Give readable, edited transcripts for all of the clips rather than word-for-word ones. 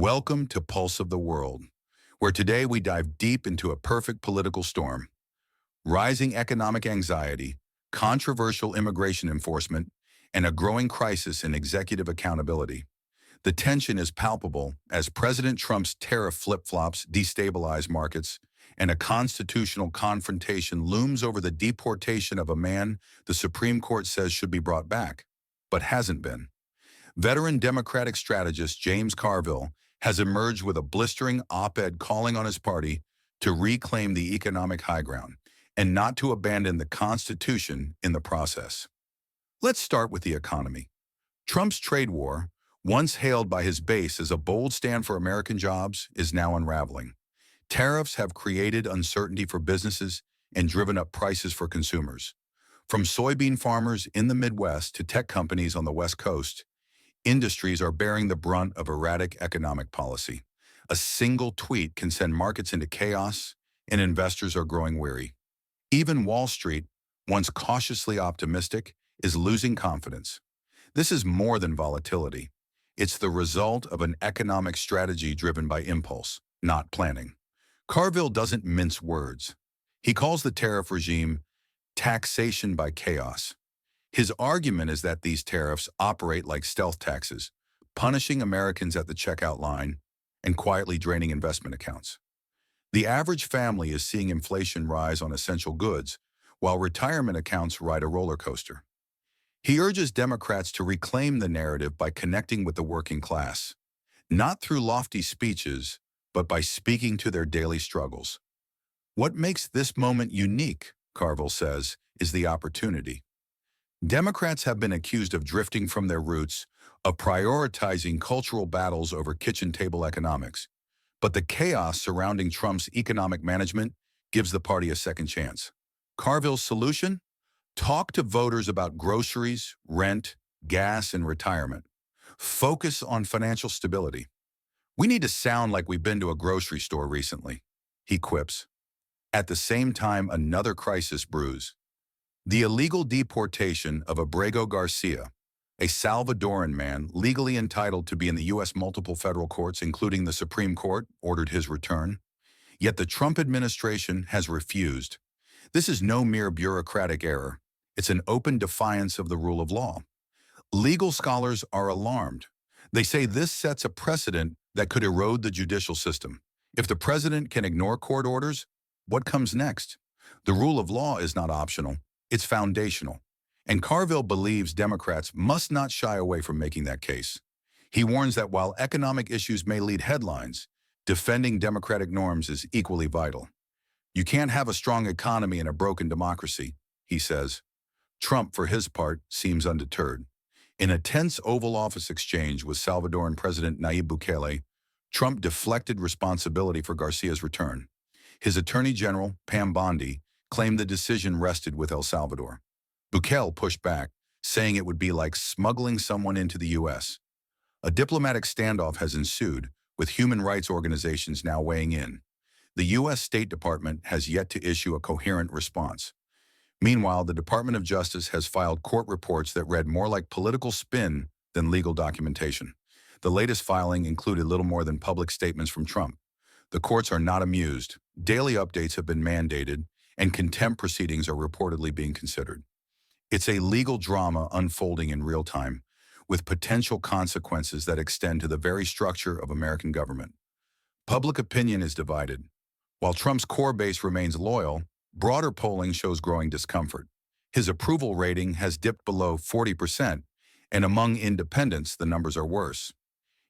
Welcome to Pulse of the World, where today we dive deep into a perfect political storm: rising economic anxiety, controversial immigration enforcement, and a growing crisis in executive accountability. The tension is palpable as President Trump's tariff flip-flops destabilize markets, and a constitutional confrontation looms over the deportation of a man the Supreme Court says should be brought back, but hasn't been. Veteran Democratic strategist James Carville has emerged with a blistering op-ed calling on his party to reclaim the economic high ground and not to abandon the Constitution in the process. Let's start with the economy. Trump's trade war, once hailed by his base as a bold stand for American jobs, is now unraveling. Tariffs have created uncertainty for businesses and driven up prices for consumers. From soybean farmers in the Midwest to tech companies on the West Coast, industries are bearing the brunt of erratic economic policy. A single tweet can send markets into chaos, and investors are growing weary. Even Wall Street, once cautiously optimistic, is losing confidence. This is more than volatility. It's the result of an economic strategy driven by impulse, not planning. Carville doesn't mince words. He calls the tariff regime taxation by chaos. His argument is that these tariffs operate like stealth taxes, punishing Americans at the checkout line and quietly draining investment accounts. The average family is seeing inflation rise on essential goods, while retirement accounts ride a roller coaster. He urges Democrats to reclaim the narrative by connecting with the working class, not through lofty speeches, but by speaking to their daily struggles. What makes this moment unique, Carville says, is the opportunity. Democrats have been accused of drifting from their roots, of prioritizing cultural battles over kitchen table economics. But the chaos surrounding Trump's economic management gives the party a second chance. Carville's solution? Talk to voters about groceries, rent, gas, and retirement. Focus on financial stability. "We need to sound like we've been to a grocery store recently," he quips. At the same time, another crisis brews. The illegal deportation of Abrego Garcia, a Salvadoran man legally entitled to be in the U.S. multiple federal courts, including the Supreme Court, ordered his return. Yet the Trump administration has refused. This is no mere bureaucratic error. It's an open defiance of the rule of law. Legal scholars are alarmed. They say this sets a precedent that could erode the judicial system. If the president can ignore court orders, what comes next? The rule of law is not optional. It's foundational. And Carville believes Democrats must not shy away from making that case. He warns that while economic issues may lead headlines, defending democratic norms is equally vital. "You can't have a strong economy and a broken democracy," he says. Trump, for his part, seems undeterred. In a tense Oval Office exchange with Salvadoran President Nayib Bukele, Trump deflected responsibility for Garcia's return. His Attorney General, Pam Bondi, claimed the decision rested with El Salvador. Bukele pushed back, saying it would be like smuggling someone into the U.S. A diplomatic standoff has ensued, with human rights organizations now weighing in. The U.S. State Department has yet to issue a coherent response. Meanwhile, the Department of Justice has filed court reports that read more like political spin than legal documentation. The latest filing included little more than public statements from Trump. The courts are not amused. Daily updates have been mandated, and contempt proceedings are reportedly being considered. It's a legal drama unfolding in real time, with potential consequences that extend to the very structure of American government. Public opinion is divided. While Trump's core base remains loyal, broader polling shows growing discomfort. His approval rating has dipped below 40%, and among independents, the numbers are worse.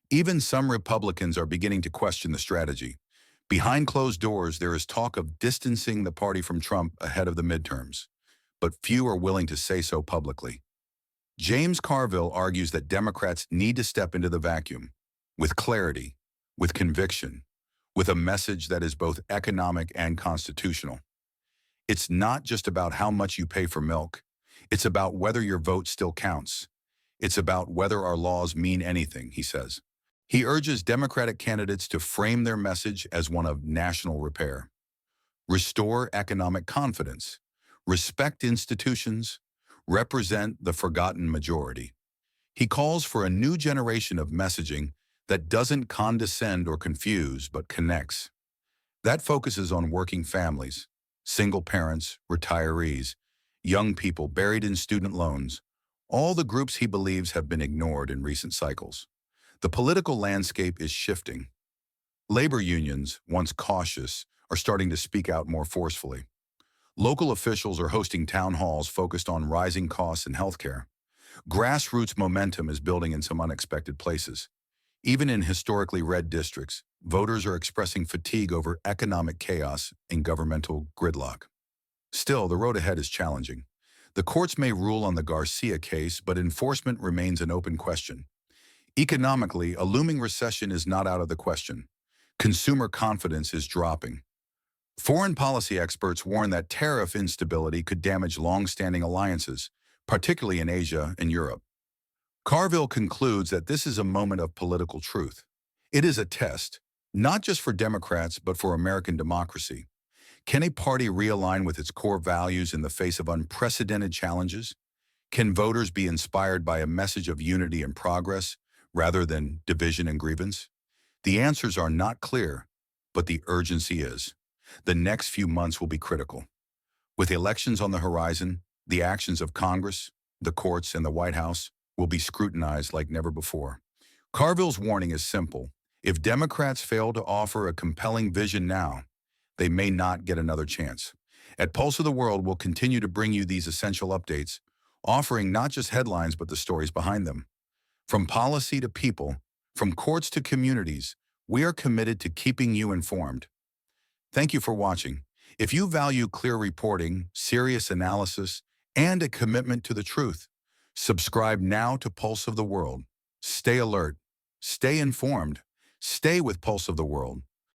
Even some Republicans are beginning to question the strategy. Behind closed doors, there is talk of distancing the party from Trump ahead of the midterms, but few are willing to say so publicly. James Carville argues that Democrats need to step into the vacuum with clarity, with conviction, with a message that is both economic and constitutional. It's not just about how much you pay for milk. It's about whether your vote still counts. It's about whether our laws mean anything, he says. He urges Democratic candidates to frame their message as one of national repair. Restore economic confidence. Respect institutions. Represent the forgotten majority. He calls for a new generation of messaging that doesn't condescend or confuse but connects. That focuses on working families, single parents, retirees, young people buried in student loans, all the groups he believes have been ignored in recent cycles. The political landscape is shifting. Labor unions, once cautious, are starting to speak out more forcefully. Local officials are hosting town halls focused on rising costs in healthcare. Grassroots momentum is building in some unexpected places. Even in historically red districts, voters are expressing fatigue over economic chaos and governmental gridlock. Still, the road ahead is challenging. The courts may rule on the Garcia case, but enforcement remains an open question. Economically, a looming recession is not out of the question. Consumer confidence is dropping. Foreign policy experts warn that tariff instability could damage long-standing alliances, particularly in Asia and Europe. Carville concludes that this is a moment of political truth. It is a test, not just for Democrats, but for American democracy. Can a party realign with its core values in the face of unprecedented challenges? Can voters be inspired by a message of unity and progress rather than division and grievance? The answers are not clear, but the urgency is. The next few months will be critical. With elections on the horizon, the actions of Congress, the courts, and the White House will be scrutinized like never before. Carville's warning is simple. If Democrats fail to offer a compelling vision now, they may not get another chance. At Pulse of the World, we'll continue to bring you these essential updates, offering not just headlines but the stories behind them. From policy to people, from courts to communities, we are committed to keeping you informed. Thank you for watching. If you value clear reporting, serious analysis, and a commitment to the truth, subscribe now to Pulse of the World. Stay alert, stay informed, stay with Pulse of the World.